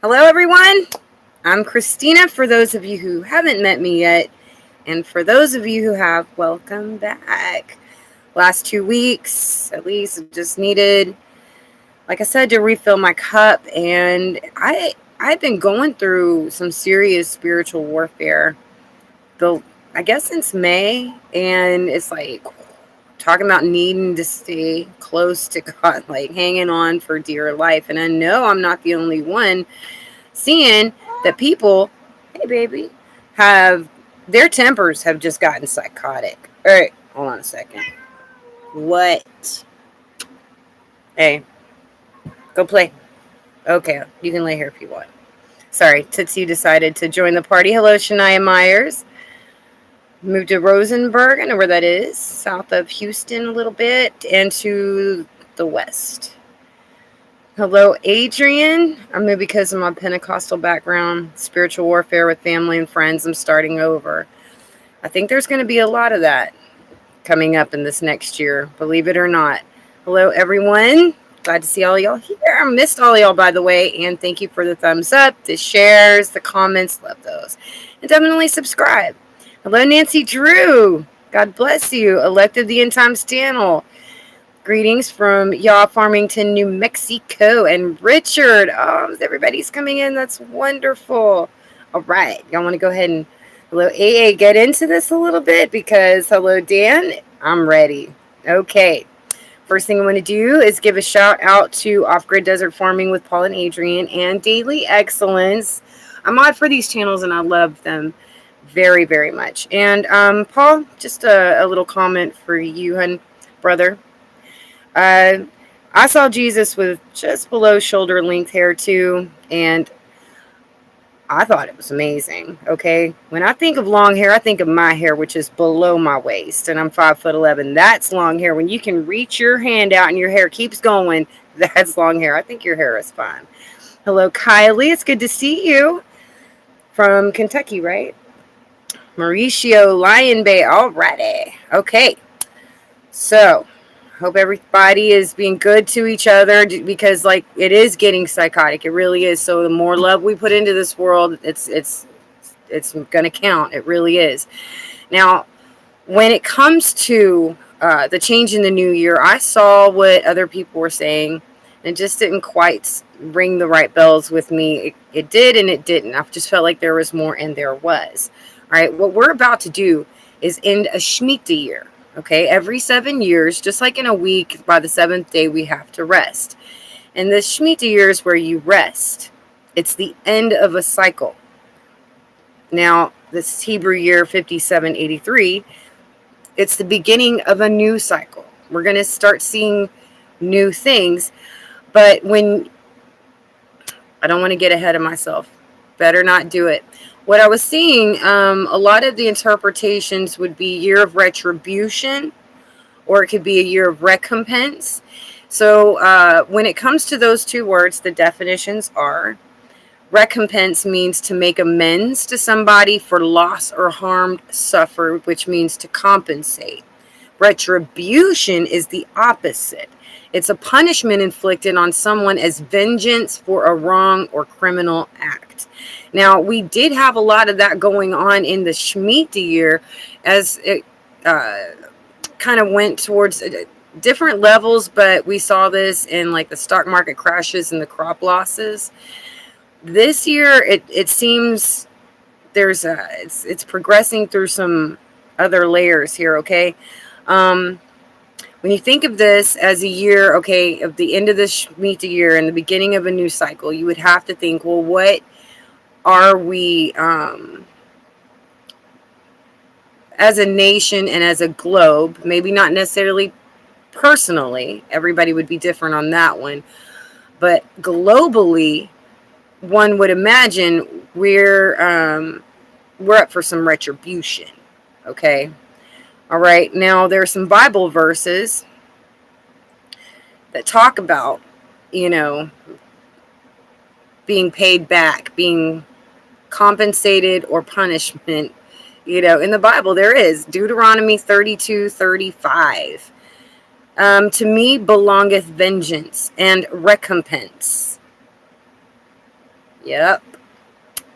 Hello, everyone. I'm Christina. For those of you who haven't met me yet, and for those of you who have, welcome back. Last 2 weeks, at least, just needed, like I said, to refill my cup, and I've been going through some serious spiritual warfare. The I guess since May, and it's like talking about needing to stay close to God, like hanging on for dear life. And I know I'm not the only one seeing that people, hey baby, have their tempers have just gotten psychotic. All right, hold on a second. What? Hey, go play. Okay, you can lay here if you want. Sorry, Tootsie decided to join the party. Hello, Shania Myers. Moved to Rosenberg, I know where that is, south of Houston a little bit, and to the west. Hello, Adrian. I'm moved because of my Pentecostal background, spiritual warfare with family and friends. I'm starting over. I think there's going to be a lot of that coming up in this next year, believe it or not. Hello, everyone. Glad to see all y'all here. I missed all y'all, by the way, and thank you for the thumbs up, the shares, the comments. Love those. And definitely subscribe. Hello, Nancy Drew. God bless you. Elected the End Times Channel. Greetings from Yaw Farmington, New Mexico. And Richard. Oh, everybody's coming in. That's wonderful. All right. Y'all want to go ahead and hello, AA, get into this a little bit because hello, Dan. I'm ready. Okay. First thing I want to do is give a shout out to Off Grid Desert Farming with Paul and Adrian and Daily Excellence. I'm odd for these channels and I love them very, very much. And Paul, just a little comment for you, hun, brother. Uh, I saw Jesus with just below shoulder length hair too, and I thought it was amazing. Okay, when I think of long hair, I think of my hair, which is below my waist, and I'm 5'11". That's long hair. When you can reach your hand out and your hair keeps going, that's long hair. I think your hair is fine. Hello, Kylie. It's good to see you from Kentucky, right? Mauricio Lion Bay. Alrighty. Okay. So, hope everybody is being good to each other because, like, it is getting psychotic. It really is. So, the more love we put into this world, it's going to count. It really is. Now, when it comes to the change in the new year, I saw what other people were saying, and it just didn't quite ring the right bells with me. It did and it didn't. I just felt like there was more, and there was. All right, what we're about to do is end a Shemitah year. Okay, every 7 years, just like in a week, by the seventh day, we have to rest. And the Shemitah year is where you rest. It's the end of a cycle. Now, this Hebrew year 5783, it's the beginning of a new cycle. We're going to start seeing new things. But I don't want to get ahead of myself. Better not do it. What I was seeing, a lot of the interpretations would be year of retribution, or it could be a year of recompense. So when it comes to those two words, the definitions are: recompense means to make amends to somebody for loss or harm suffered, which means to compensate. Retribution is the opposite. It's a punishment inflicted on someone as vengeance for a wrong or criminal act. Now, we did have a lot of that going on in the Shemitah year as it kind of went towards different levels, but we saw this in like the stock market crashes and the crop losses. This year, it seems it's progressing through some other layers here, okay? When you think of this as a year, okay, of the end of the Shemitah year and the beginning of a new cycle, you would have to think, well, what are we, as a nation and as a globe, maybe not necessarily personally, everybody would be different on that one, but globally, one would imagine we're up for some retribution, okay? All right, now there are some Bible verses that talk about, being paid back, being compensated or punishment. In the Bible there is Deuteronomy 32:35. To me belongeth vengeance and recompense. Yep.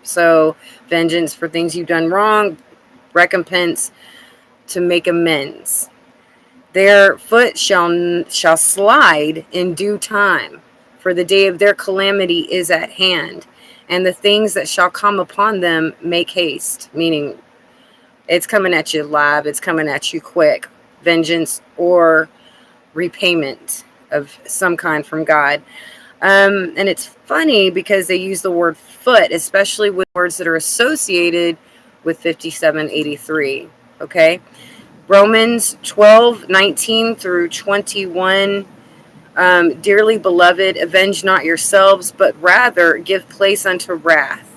So vengeance for things you've done wrong, recompense to make amends. Their foot shall slide in due time, for the day of their calamity is at hand, and the things that shall come upon them make haste, meaning it's coming at you live, it's coming at you quick. Vengeance or repayment of some kind from God. And it's funny because they use the word foot, especially with words that are associated with 5783. Okay. Romans 12:19 through 21. Dearly beloved, avenge not yourselves, but rather give place unto wrath.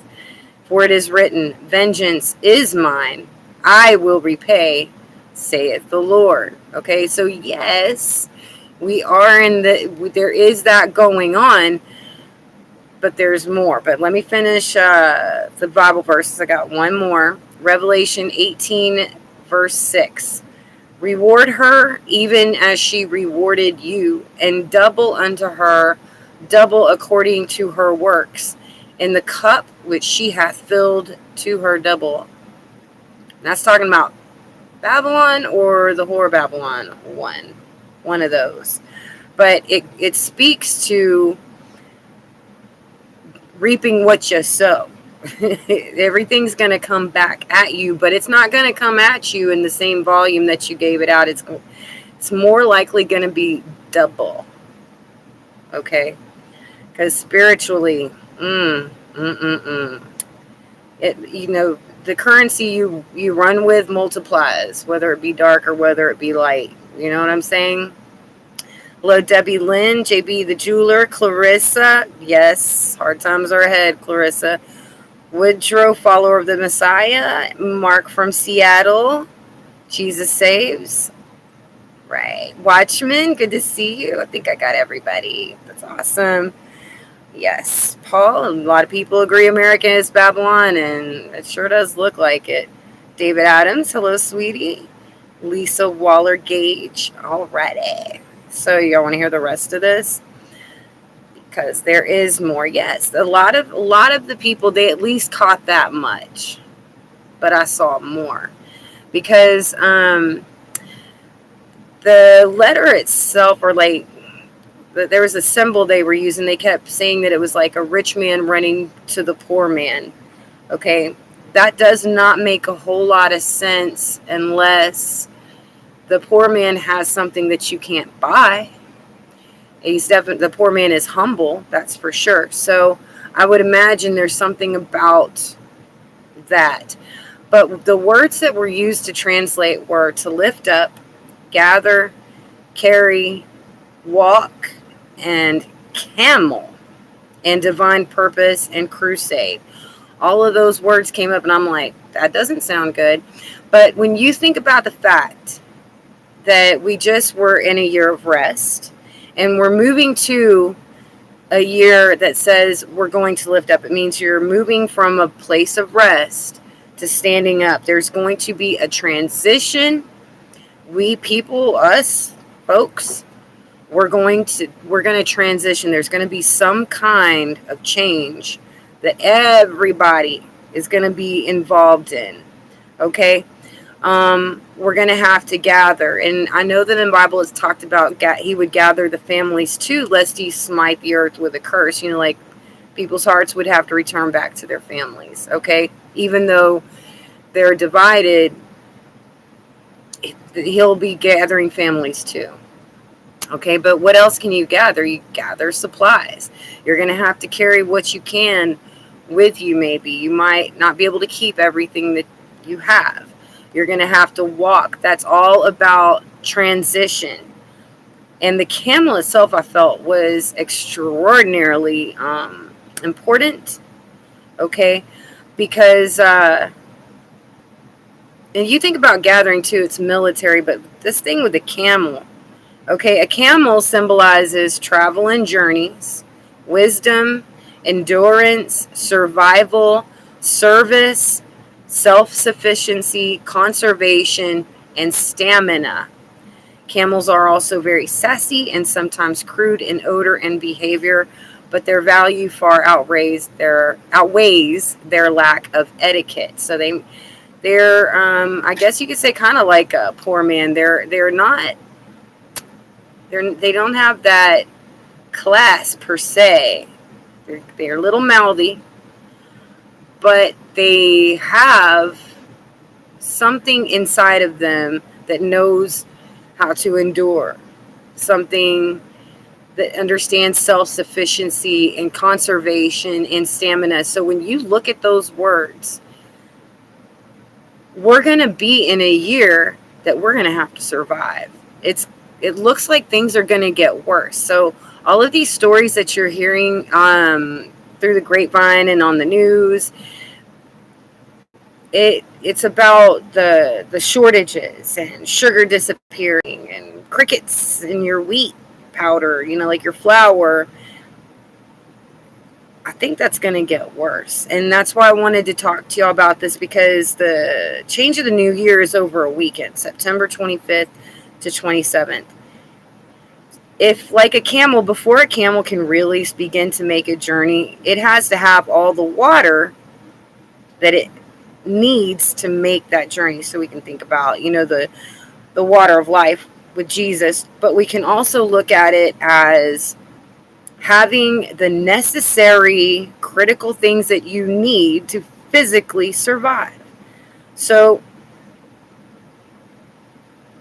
For it is written, vengeance is mine, I will repay, saith the Lord. Okay, so yes, we are there is that going on, but there's more. But let me finish the Bible verses. I got one more. Revelation 18, verse 6. Reward her even as she rewarded you, and double unto her, double according to her works, in the cup which she hath filled to her double. And that's talking about Babylon or the whore Babylon. One of those. But it speaks to reaping what you sow. Everything's going to come back at you, but it's not going to come at you in the same volume that you gave it out. It's more likely going to be double. Okay? Because spiritually, it, the currency you run with multiplies, whether it be dark or whether it be light. You know what I'm saying? Hello, Debbie Lynn, JB the Jeweler, Clarissa. Yes, hard times are ahead, Clarissa. Woodrow, follower of the Messiah. Mark from Seattle. Jesus saves. Right. Watchman, good to see you. I think I got everybody. That's awesome. Yes. Paul, a lot of people agree America is Babylon, and it sure does look like it. David Adams, hello, sweetie. Lisa Waller-Gage. Alrighty. So y'all want to hear the rest of this? Because there is more. Yes, a lot of the people, they at least caught that much, but I saw more because the letter itself, or like there was a symbol they were using. They kept saying that it was like a rich man running to the poor man. Okay, that does not make a whole lot of sense unless the poor man has something that you can't buy. He's definitely, the poor man is humble, that's for sure. So I would imagine there's something about that. But the words that were used to translate were to lift up, gather, carry, walk, and camel, and divine purpose and crusade. All of those words came up, and I'm like, that doesn't sound good. But when you think about the fact that we just were in a year of rest, and we're moving to a year that says we're going to lift up. It means you're moving from a place of rest to standing up. There's going to be a transition. We people, us folks, we're going to transition. There's going to be some kind of change that everybody is going to be involved in. Okay? We're going to have to gather. And I know that in the Bible it's talked about he would gather the families too, lest he smite the earth with a curse. You know, like people's hearts would have to return back to their families. Okay? Even though they're divided, he'll be gathering families too. Okay, but what else can you gather? You gather supplies. You're going to have to carry what you can with you maybe. You might not be able to keep everything that you have. You're going to have to walk. That's all about transition. And the camel itself, I felt, was extraordinarily important. Okay? Because, and you think about gathering too, it's military, but this thing with the camel, okay, a camel symbolizes travel and journeys, wisdom, endurance, survival, service, self-sufficiency, conservation, and stamina. Camels are also very sassy and sometimes crude in odor and behavior, but their value far outweighs their lack of etiquette. So they're I guess you could say kind of like a poor man. They don't have that class per se. They're a little mouthy, but they have something inside of them that knows how to endure, something that understands self-sufficiency and conservation and stamina. So when you look at those words, we're going to be in a year that we're going to have to survive. It looks like things are going to get worse. So all of these stories that you're hearing through the grapevine and on the news, it's about the shortages and sugar disappearing and crickets in your wheat powder, like your flour. I think that's going to get worse. And that's why I wanted to talk to y'all about this, because the change of the new year is over a weekend, September 25th to 27th. If, like a camel, before a camel can really begin to make a journey, it has to have all the water that it needs to make that journey. So we can think about, the water of life with Jesus, but we can also look at it as having the necessary critical things that you need to physically survive. So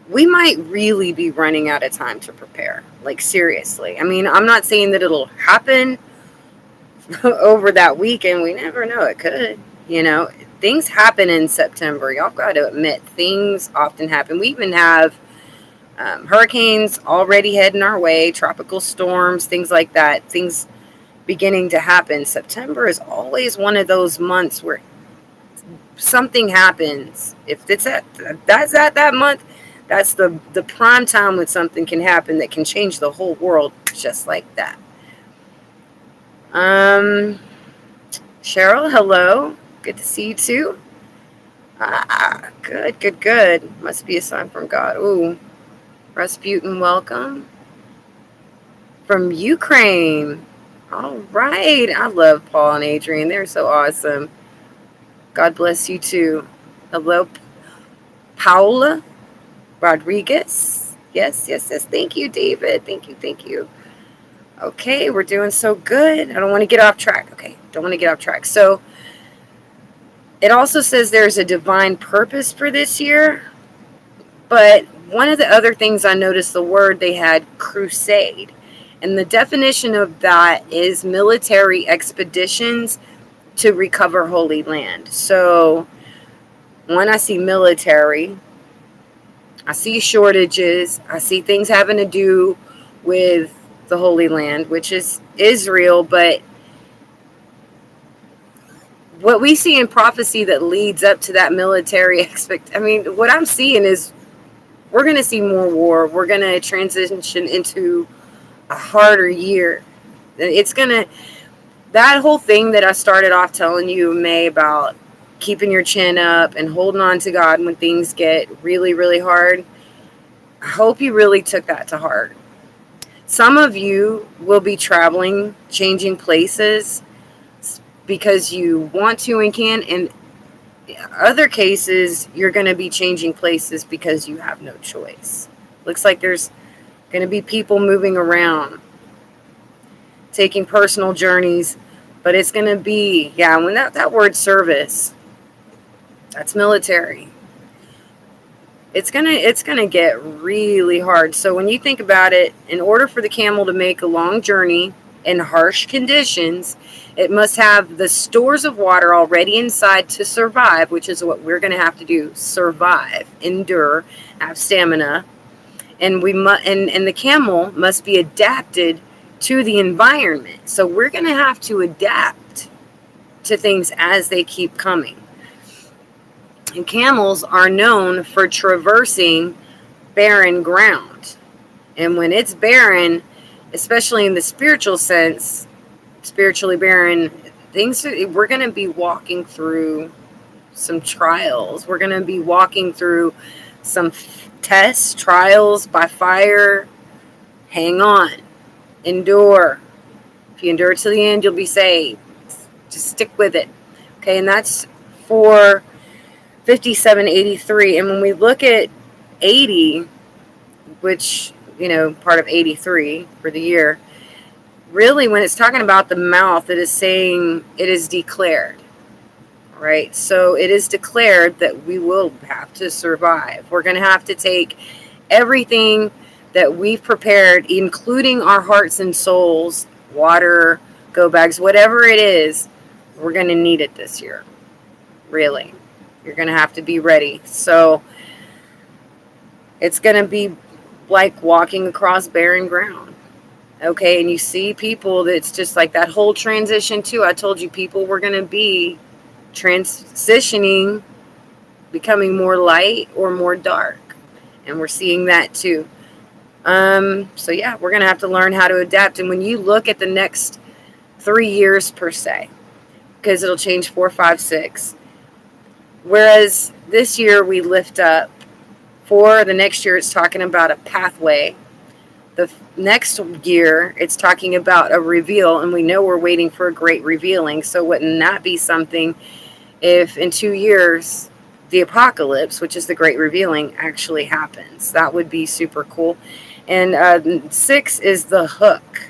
we might really be running out of time to prepare. Like, seriously. I mean, I'm not saying that it'll happen over that weekend. We never know. It could, things happen in September. Y'all got to admit, things often happen. We even have hurricanes already heading our way, tropical storms, things like that, things beginning to happen. September is always one of those months where something happens. If that's at that month, that's the prime time when something can happen that can change the whole world just like that. Cheryl, hello. Good to see you too. Good. Must be a sign from God. Ooh. Rasputin, welcome. From Ukraine. All right. I love Paul and Adrian. They're so awesome. God bless you too. Hello, Paula Rodriguez. Yes. Thank you, David. Thank you. Okay, we're doing so good. I don't want to get off track. So it also says there's a divine purpose for this year. But one of the other things I noticed, the word they had, crusade. And the definition of that is military expeditions to recover Holy Land. So when I see military, I see shortages, I see things having to do with the Holy Land, which is Israel. But what we see in prophecy that leads up to that military what I'm seeing is we're going to see more war. We're going to transition into a harder year. That whole thing that I started off telling you, May, about keeping your chin up and holding on to God when things get really, really hard. I hope you really took that to heart. Some of you will be traveling, changing places because you want to and can, and other cases, you're going to be changing places because you have no choice. Looks like there's going to be people moving around, taking personal journeys, but it's going to be, when that word service, that's military. It's going to get really hard. So when you think about it, in order for the camel to make a long journey in harsh conditions, it must have the stores of water already inside to survive, which is what we're going to have to do: survive, endure, have stamina, and the camel must be adapted to the environment. So we're going to have to adapt to things as they keep coming. And camels are known for traversing barren ground, and when it's barren, especially in the spiritual sense, spiritually barren things, we're going to be walking through some trials. We're going to be walking through some tests, trials by fire. Hang on, endure, If you endure to the end, you'll be saved. Just stick with it. Okay, and that's for 5783. And when we look at 80, which, part of 83 for the year, really when it's talking about the mouth, it is saying it is declared, right? So it is declared that we will have to survive. We're going to have to take everything that we've prepared, including our hearts and souls, water, go bags, whatever it is, we're going to need it this year. Really. You're going to have to be ready. So it's going to be like walking across barren ground. Okay, and you see people that's just like that whole transition too. I told you people were going to be transitioning, becoming more light or more dark. And we're seeing that too. So yeah, we're going to have to learn how to adapt. And when you look at the next 3 years per se, because it'll change 4, 5, 6. Whereas this year we lift up, for the next year it's talking about a pathway. The next year it's talking about a reveal, and we know we're waiting for a great revealing. So wouldn't that be something if in 2 years the apocalypse, which is the great revealing, actually happens? That would be super cool. And 6 is the hook.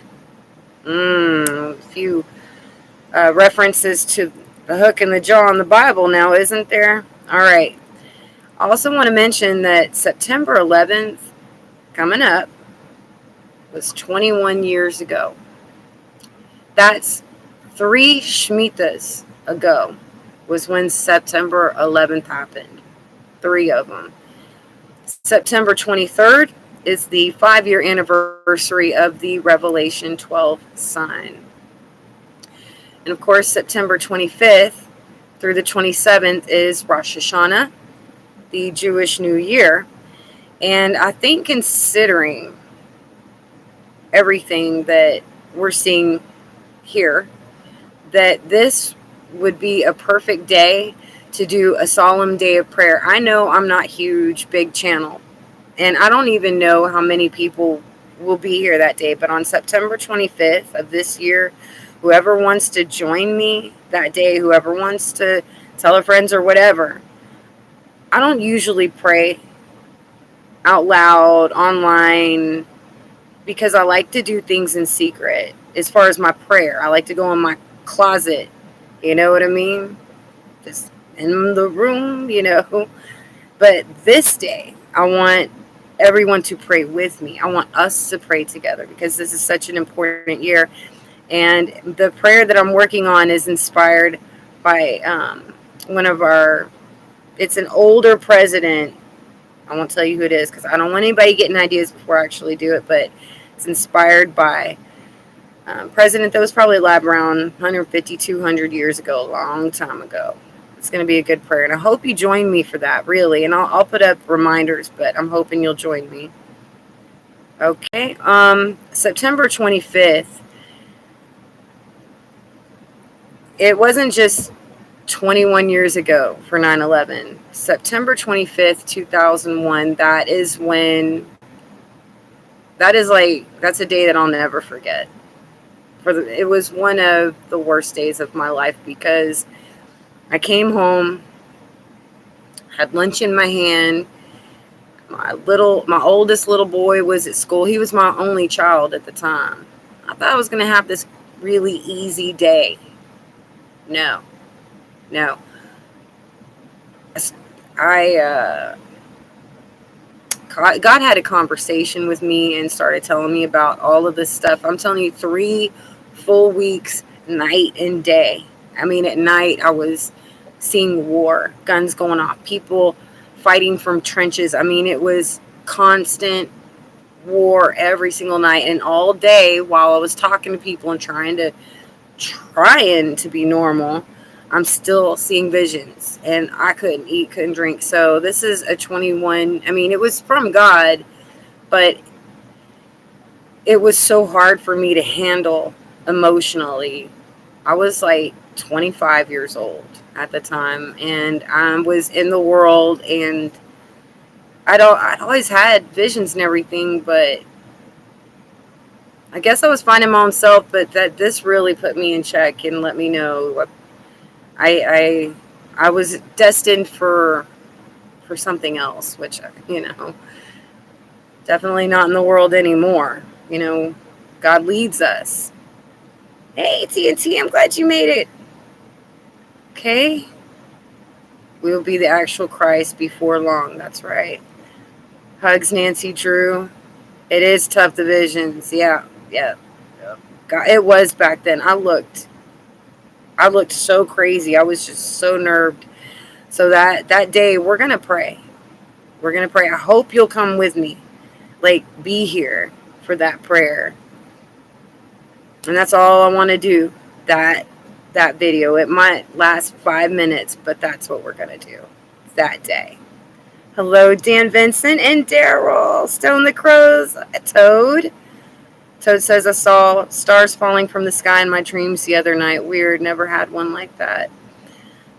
A few references to the hook and the jaw in the Bible now, isn't there? All right. I also want to mention that September 11th, coming up, was 21 years ago. That's 3 Shemitas ago was when September 11th happened. 3 of them. September 23rd is the 5-year anniversary of the Revelation 12 sign. And of course, September 25th through the 27th is Rosh Hashanah, the Jewish New Year. And I think considering everything that we're seeing here, that this would be a perfect day to do a solemn day of prayer. I know I'm not huge, big channel, and I don't even know how many people will be here that day, but on September 25th of this year, whoever wants to join me that day, whoever wants to tell their friends or whatever, I don't usually pray out loud online because I like to do things in secret. As far as my prayer, I like to go in my closet, you know what I mean? Just in the room, But this day, I want everyone to pray with me. I want us to pray together because this is such an important year. And the prayer that I'm working on is inspired by it's an older president. I won't tell you who it is because I don't want anybody getting ideas before I actually do it, but it's inspired by president that was probably alive around 150, 200 years ago, a long time ago. It's going to be a good prayer, and I hope you join me for that, really. And I'll put up reminders, but I'm hoping you'll join me. Okay, September 25th. It wasn't just 21 years ago for 9/11. September 25th, 2001, that's a day that I'll never forget. It was one of the worst days of my life because I came home, had lunch in my hand. My oldest little boy was at school. He was my only child at the time. I thought I was going to have this really easy day. No. God had a conversation with me and started telling me about all of this stuff. I'm telling you, 3 full weeks, night and day. I mean, at night, I was seeing war, guns going off, people fighting from trenches. I mean, it was constant war every single night. And all day, while I was talking to people and trying to be normal, I'm still seeing visions, and I couldn't eat, couldn't drink. So this is a 21. I mean, it was from God, but it was so hard for me to handle emotionally. I was like 25 years old at the time, and I was in the world, and I'd always had visions and everything, but I guess I was finding my own self, but that this really put me in check and let me know what I was destined for something else, which, definitely not in the world anymore. God leads us. Hey, TNT, I'm glad you made it. Okay. We will be the actual Christ before long. That's right. Hugs, Nancy Drew. It is tough divisions. Yeah. God, it was back then. I looked so crazy. I was just so nerved. So that day, we're gonna pray. We're gonna pray. I hope you'll come with me. Like, be here for that prayer. And that's all I want to do. That video. It might last 5 minutes, but that's what we're gonna do that day. Hello, Dan Vincent and Daryl. Stone the Crows. Toad. Toad says, I saw stars falling from the sky in my dreams the other night. Weird. Never had one like that.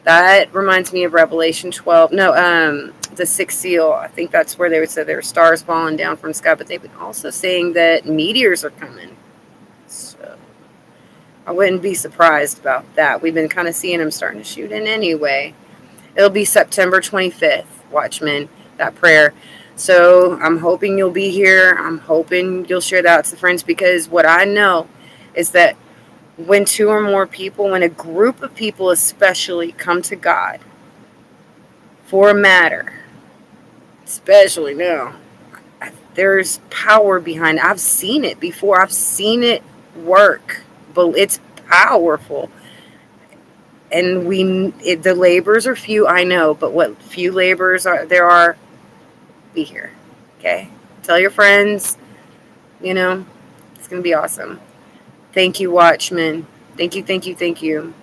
That reminds me of Revelation 12. No, the sixth seal. I think that's where they would say there were stars falling down from the sky, but they've been also saying that meteors are coming. So I wouldn't be surprised about that. We've been kind of seeing them starting to shoot in anyway. It'll be September 25th, Watchmen, that prayer. So I'm hoping you'll be here. I'm hoping you'll share that to friends, because what I know is that when two or more people, when a group of people especially come to God for a matter, especially now, there's power behind it. I've seen it before. I've seen it work, but it's powerful. And the labors are few, I know, but what few labors there are, be here. Okay? Tell your friends, it's going to be awesome. Thank you, Watchmen. Thank you.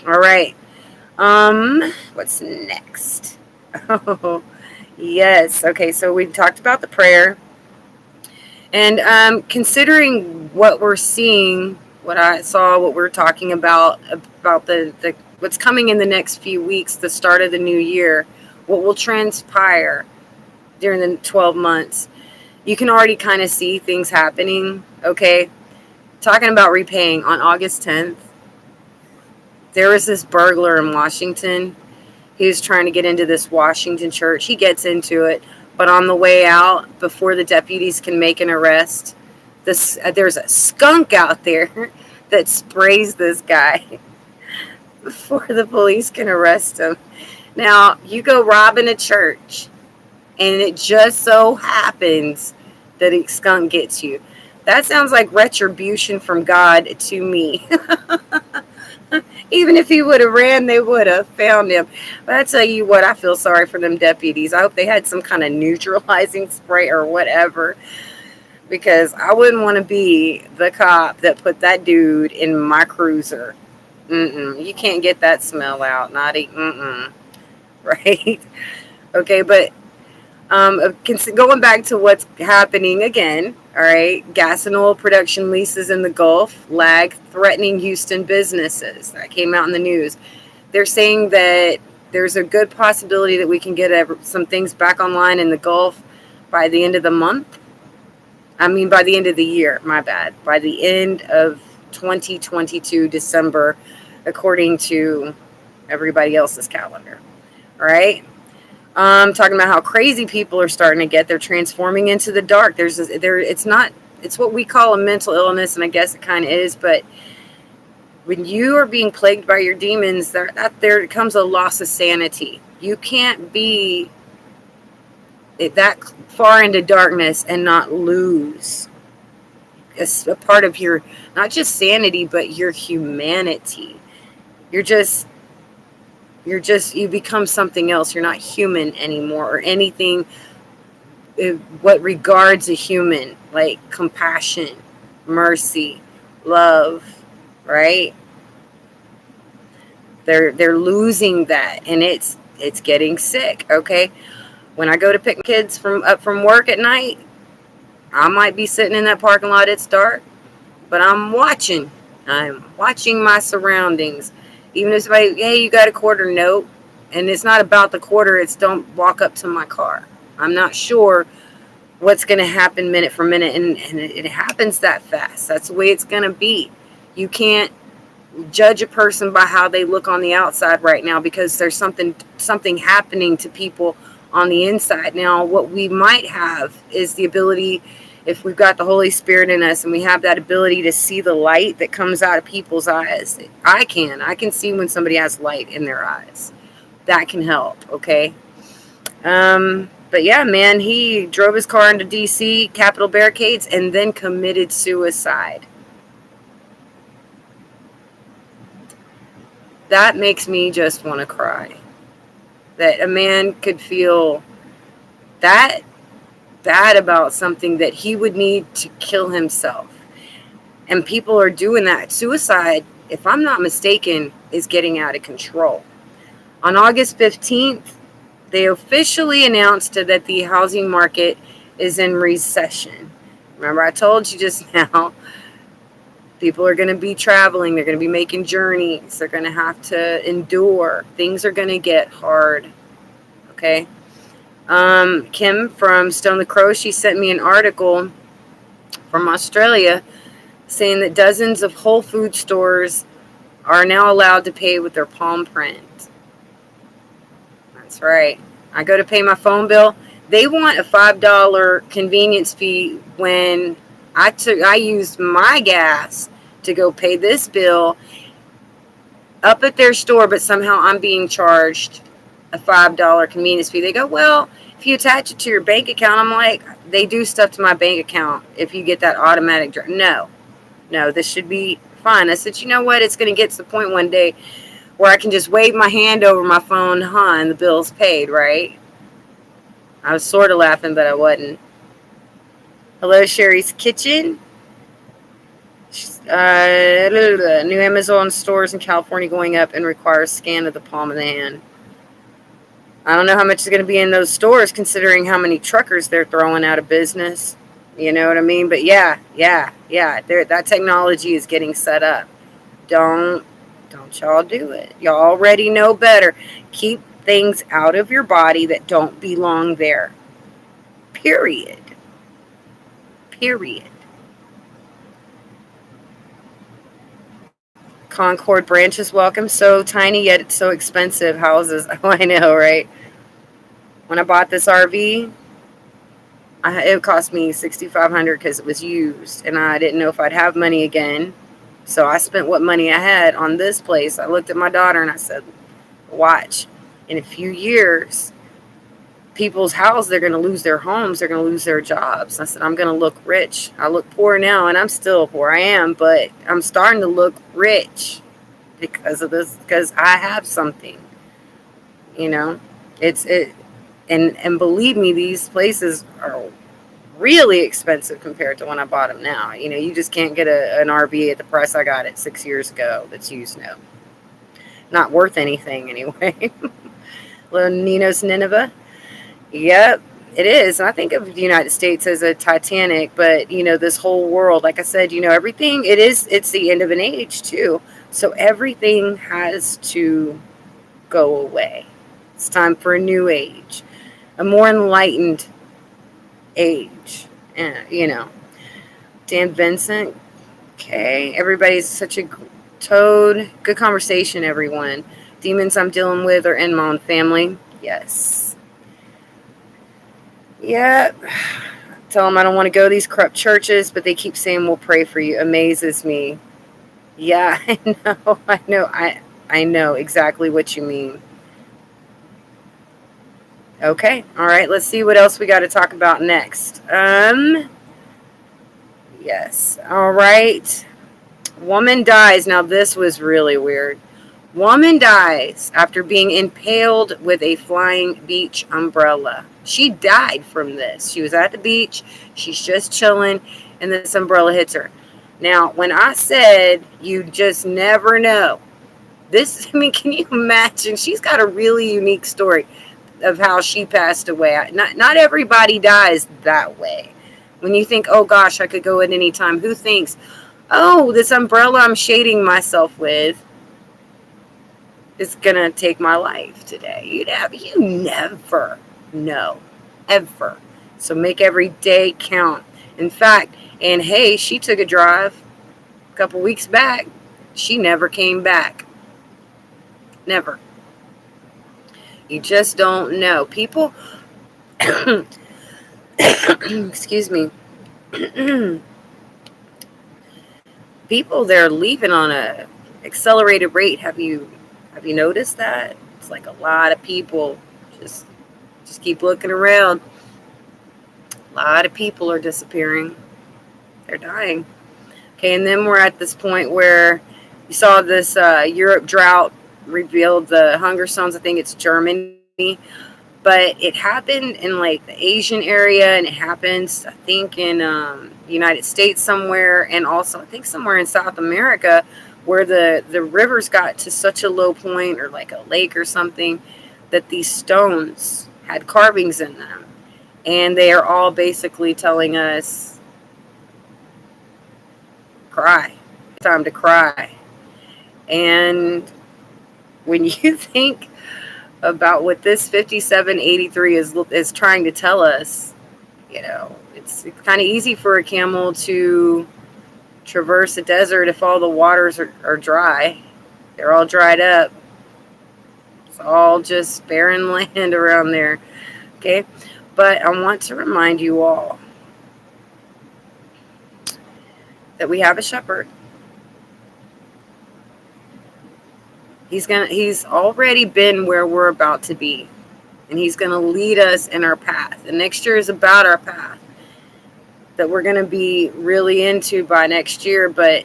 All right. What's next? Oh, yes. Okay, so we've talked about the prayer. And considering what we're seeing, what I saw, what we're talking about the what's coming in the next few weeks, the start of the new year, what will transpire during the 12 months, you can already kind of see things happening, okay? Talking about repaying, on August 10th, there was this burglar in Washington. He was trying to get into this Washington church. He gets into it, but on the way out, before the deputies can make an arrest, there's a skunk out there that sprays this guy before the police can arrest him. Now, you go robbing a church, and it just so happens that a skunk gets you. That sounds like retribution from God to me. Even if he would have ran, they would have found him. But I tell you what, I feel sorry for them deputies. I hope they had some kind of neutralizing spray or whatever, because I wouldn't want to be the cop that put that dude in my cruiser. You can't get that smell out. Right? Okay, but going back to what's happening again, all right, gas and oil production leases in the Gulf lag, threatening Houston businesses. That came out in the news. They're saying that there's a good possibility that we can get some things back online in the Gulf by the end of the month. By the end of the year, my bad. By the end of 2022, December, according to everybody else's calendar. All right? Talking about how crazy people are starting to get. They're transforming into the dark. It's what we call a mental illness, and I guess it kind of is, but when you are being plagued by your demons, there comes a loss of sanity. You can't be that far into darkness and not lose a part of your, not just sanity, but your humanity. You become something else. You're not human anymore, or anything what regards a human, like compassion, mercy, love, right? They're losing that, and it's getting sick, okay? When I go to pick kids up from work at night, I might be sitting in that parking lot. It's dark, but I'm watching my surroundings. Even if somebody, hey, you got a quarter? Nope. And it's not about the quarter. It's don't walk up to my car. I'm not sure what's going to happen minute for minute, and it happens that fast. That's the way it's going to be. You can't judge a person by how they look on the outside right now, because there's something happening to people on the inside. Now, what we might have is the ability, if we've got the Holy Spirit in us and we have that ability to see the light that comes out of people's eyes. I can see when somebody has light in their eyes. That can help, okay? But yeah, man, he drove his car into DC, Capitol barricades, and then committed suicide. That makes me just want to cry. That a man could feel that bad about something that he would need to kill himself. And people are doing that. Suicide, if I'm not mistaken, is getting out of control. On August 15th, they officially announced that the housing market is in recession. Remember, I told you just now, people are going to be traveling. They're going to be making journeys. They're going to have to endure. Things are going to get hard. Okay? Kim from Stone the Crow, she sent me an article from Australia saying that dozens of Whole Food stores are now allowed to pay with their palm print. That's right. I go to pay my phone bill. They want a $5 convenience fee when I used my gas to go pay this bill up at their store, but somehow I'm being charged a $5 convenience fee. They go, well, if you attach it to your bank account. I'm like, they do stuff to my bank account if you get that automatic. No, this should be fine. I said, you know what? It's going to get to the point one day where I can just wave my hand over my phone, and the bill's paid, right? I was sort of laughing, but I wasn't. Hello, Sherry's Kitchen. New Amazon stores in California going up and requires scan of the palm of the hand. I don't know how much is going to be in those stores, considering how many truckers they're throwing out of business. You know what I mean? But yeah. That technology is getting set up. Don't y'all do it. Y'all already know better. Keep things out of your body that don't belong there. Period. Concord branch is welcome. So tiny, yet it's so expensive. Houses. Oh, I know, right? When I bought this RV, it cost me $6,500 because it was used, and I didn't know if I'd have money again. So I spent what money I had on this place. I looked at my daughter and I said, watch, in a few years, people's houses, they're going to lose their homes. They're going to lose their jobs. I said, I'm going to look rich. I look poor now, and I'm still poor. I am, but I'm starting to look rich because of this, because I have something, you know. And believe me, these places are really expensive compared to when I bought them now. You know, you just can't get an RV at the price I got it 6 years ago that's used now. Not worth anything anyway. Little Nino's Nineveh. Yep, it is. I think of the United States as a Titanic, but, you know, this whole world, like I said, you know, everything, it's the end of an age too. So everything has to go away. It's time for a new age, a more enlightened age. You know, Dan Vincent. Okay, everybody's such a toad. Good conversation, everyone. Demons I'm dealing with are in my own family. Yes. Yeah. Tell them I don't want to go to these corrupt churches, but they keep saying we'll pray for you. Amazes me. Yeah, I know exactly what you mean. Okay, all right, let's see what else we got to talk about next. Yes, all right. Woman dies. Now, this was really weird. Woman dies after being impaled with a flying beach umbrella. She died from this. She was at the beach. She's just chilling, and this umbrella hits her. Now, when I said you just never know, can you imagine? She's got a really unique story of how she passed away. Not everybody dies that way. When you think, oh gosh, I could go at any time, who thinks, oh, this umbrella I'm shading myself with is gonna take my life today? You never know, ever. So make every day count. In fact, and hey, she took a drive a couple weeks back. She never came back. Never. You just don't know. People, excuse me, people they're leaving on a accelerated rate. Have you noticed that? It's like a lot of people. Just just keep looking around. A lot of people are disappearing. They're dying. Okay, and then we're at this point where you saw this Europe drought revealed the hunger zones. I think it's Germany, but it happened in like the Asian area, and it happens, I think, in the United States somewhere, and also I think somewhere in South America, where the rivers got to such a low point, or like a lake or something, that these stones had carvings in them, and they are all basically telling us, cry. It's time to cry. And when you think about what this 5783 is trying to tell us, it's kind of easy for a camel to traverse a desert if all the waters are dry. They're all dried up. It's all just barren land around there. Okay? But I want to remind you all that we have a shepherd. He's already been where we're about to be. And he's going to lead us in our path. And next year is about our path that we're going to be really into by next year, but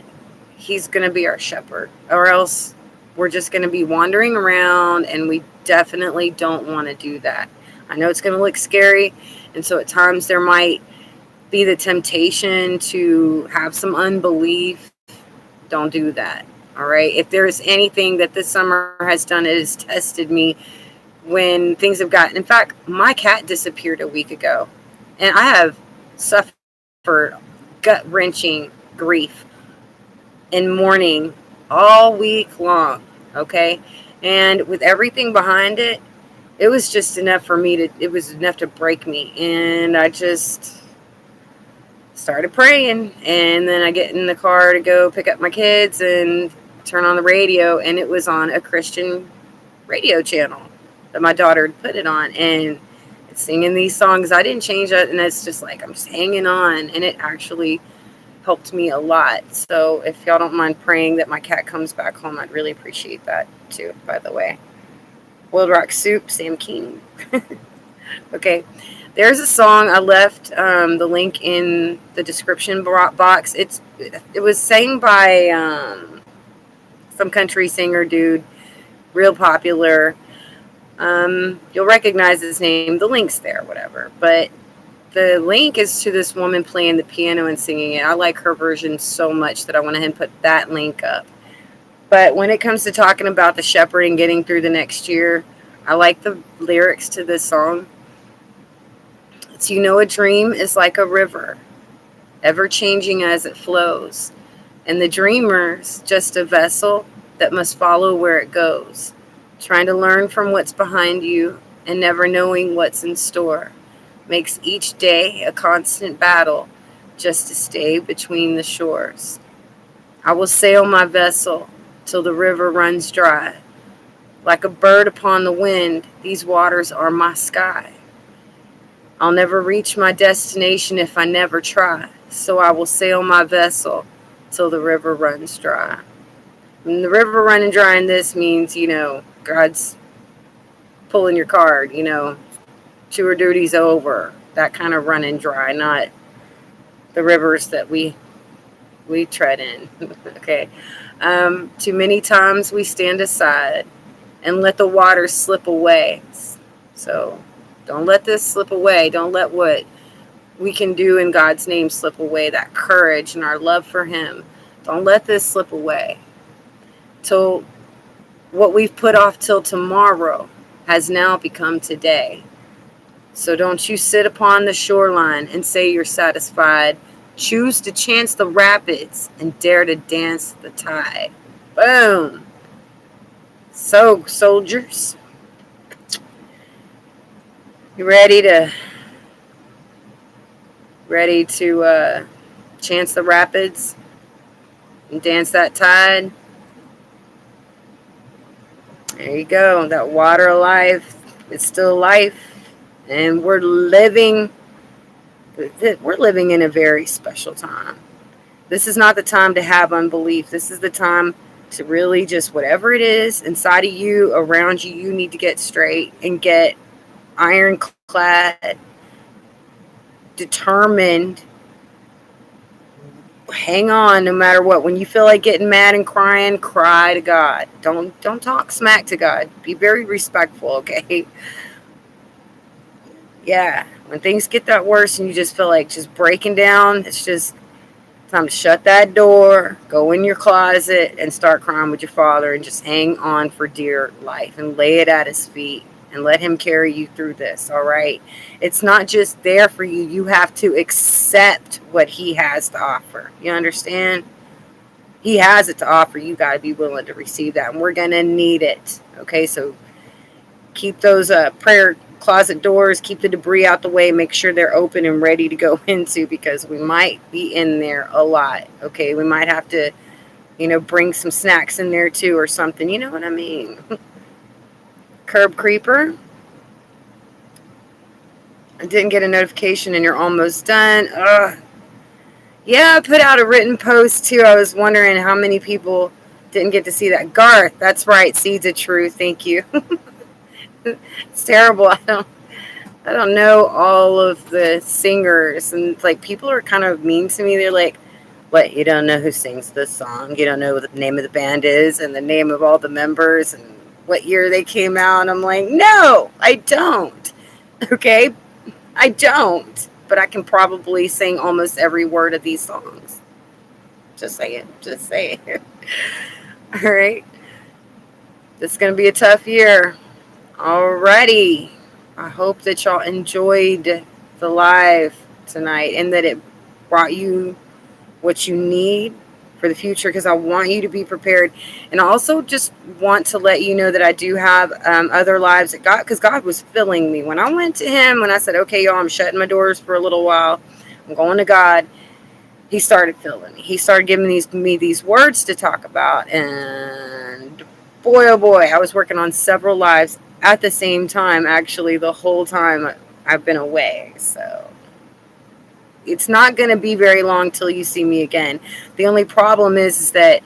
he's going to be our shepherd, or else we're just going to be wandering around, and we definitely don't want to do that. I know it's going to look scary, and so at times there might be the temptation to have some unbelief. Don't do that. All right. If there's anything that this summer has done, it has tested me when things have gotten. In fact, my cat disappeared a week ago, and I have suffered gut-wrenching grief and mourning all week long. Okay. And with everything behind it, it was just enough for me to, it was enough to break me. And I just started praying, and then I get in the car to go pick up my kids and turn on the radio, and it was on a Christian radio channel that my daughter had put it on, and it's singing these songs. I didn't change it, and it's just like I'm just hanging on, and it actually helped me a lot. So if y'all don't mind praying that my cat comes back home, I'd really appreciate that too, by the way. Boiled Rock Soup, Sam King. Okay, there's a song. I left the link in the description box. It was sang by some country singer dude, real popular. You'll recognize his name. The link's there, whatever. But the link is to this woman playing the piano and singing it. I like her version so much that I went ahead and put that link up. But when it comes to talking about the shepherd and getting through the next year, I like the lyrics to this song. It's, a dream is like a river, ever changing as it flows. And the dreamer's just a vessel that must follow where it goes, trying to learn from what's behind you and never knowing what's in store. Makes each day a constant battle just to stay between the shores. I will sail my vessel till the river runs dry. Like a bird upon the wind, these waters are my sky. I'll never reach my destination if I never try. So I will sail my vessel till the river runs dry. And the river running dry in this means, God's pulling your card, tour duty's over. That kind of running dry, not the rivers that we tread in. Okay. Too many times we stand aside and let the water slip away. So don't let this slip away. Don't let what we can do in God's name slip away. That courage and our love for him. Don't let this slip away. Till what we've put off till tomorrow has now become today. So don't you sit upon the shoreline and say you're satisfied. Choose to chance the rapids and dare to dance the tide. Boom. So, soldiers, you ready to Ready to chance the rapids and dance that tide? There you go. That water of life. It's still life. And we're living in a very special time. This is not the time to have unbelief. This is the time to really just whatever it is inside of you, around you, you need to get straight and get ironclad, determined. Hang on no matter what. When you feel like getting mad and crying, cry to God. Don't talk smack to God. Be very respectful, okay? Yeah. When things get that worse and you just feel like just breaking down, it's just time to shut that door, go in your closet, and start crying with your father and just hang on for dear life and lay it at his feet and let him carry you through this, all right? It's not just there for you. You have to accept what he has to offer. You understand? He has it to offer. You got to be willing to receive that, and we're going to need it, okay? So keep those prayer closet doors, keep the debris out the way, make sure they're open and ready to go into, because we might be in there a lot, okay? We might have to, bring some snacks in there too or something, you know what I mean? Curb creeper. I didn't get a notification and you're almost done. Ugh. Yeah, I put out a written post too. I was wondering how many people didn't get to see that. Garth, that's right, Seeds of Truth, thank you. It's terrible. I don't know all of the singers, and like people are kind of mean to me. They're like, "What? You don't know who sings this song? You don't know what the name of the band is and the name of all the members and what year they came out?" And I'm like, "No, I don't. Okay, I don't. But I can probably sing almost every word of these songs. Just say it. Just say it. All right. This is gonna be a tough year. Alrighty. I hope that y'all enjoyed the live tonight and that it brought you what you need for the future, because I want you to be prepared. And I also just want to let you know that I do have other lives that God, because God was filling me. When I went to him, when I said, okay, y'all, I'm shutting my doors for a little while, I'm going to God, he started filling me. He started giving me these words to talk about. And boy, oh boy, I was working on several lives at the same time, actually, the whole time I've been away. So it's not going to be very long till you see me again. The only problem is that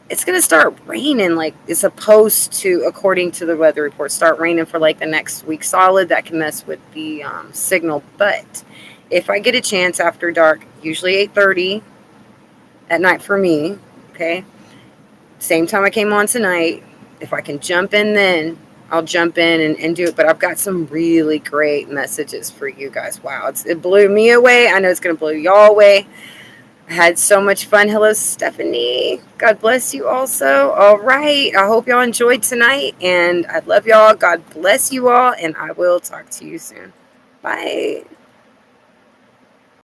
it's going to start raining, like it's supposed to, according to the weather report, start raining for like the next week solid. That can mess with the signal. But if I get a chance after dark, usually 8:30 at night for me, okay, same time I came on tonight, if I can jump in then, I'll jump in and do it. But I've got some really great messages for you guys. Wow, it blew me away. I know it's going to blow y'all away. I had so much fun. Hello, Stephanie. God bless you also. All right. I hope y'all enjoyed tonight. And I love y'all. God bless you all. And I will talk to you soon. Bye.